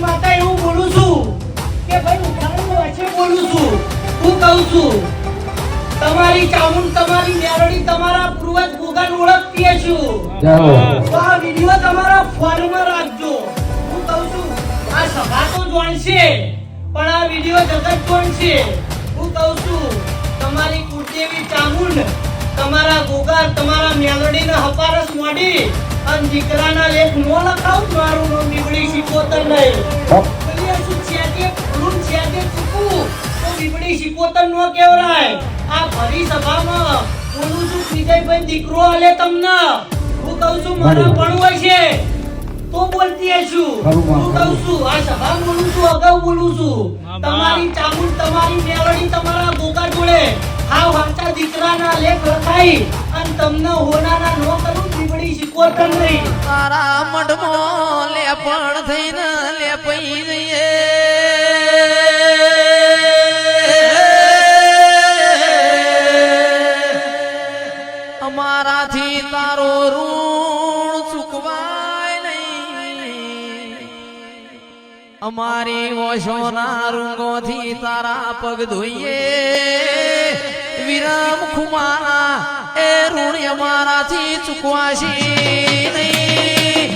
માતા એવું બોલું છું કે ભાઈ ઉદાહરણ વચ્ચે બોલું છું. હું કહું છું તમારી ચામુંડ તમારી મેરડી તમારા પૂર્વજ ગોગાને ઓળખતી છું. તો આ વિડિયો તમારા ફોનમાં રાખજો. હું કહું છું આ સભા તો જોણશે પણ આ વિડિયો જગત જોણશે. હું કહું છું તમારી કુળદેવી ચામુંડ તમારા ગોગા તમારા મેલડીને હપારસ મોડી અને દીકરાના લેખ નો લખાવ મારું નામ બીબડી શીખોતર નહીં. બોલીએ શું છેકે ફૂલું છેકે ચૂકું તો બીબડી શીખોતર નો કહેવાય. આ ભરી સભામાં બોલું છું વિજયભાઈ દીકરો આલે તમને. હું કહું છું મારા ભણવું છે તો બોલતી છું. હું કહું છું આ સભા બોલું છું અગાઉ બોલું છું તમારી ચામુંડ તમારી મેલડી તમારા ગોગા જોડે હાવ હાચા દીકરાના લેખ લખાઈ અને તમને હોનાના નો કરું બીબડી શીખવતર નહીં. તારા મઢમાં લેપણ થઈને લેપઈ જઈએ અમારાથી તારો ઋણ ચૂકવાય નહીં. અમારી ઓશોના રૂંગોથી તારા પગ ધોઈએ વિરામ ખુમારા એ ઋણ અમારાથી ચૂકવાશી નહીં.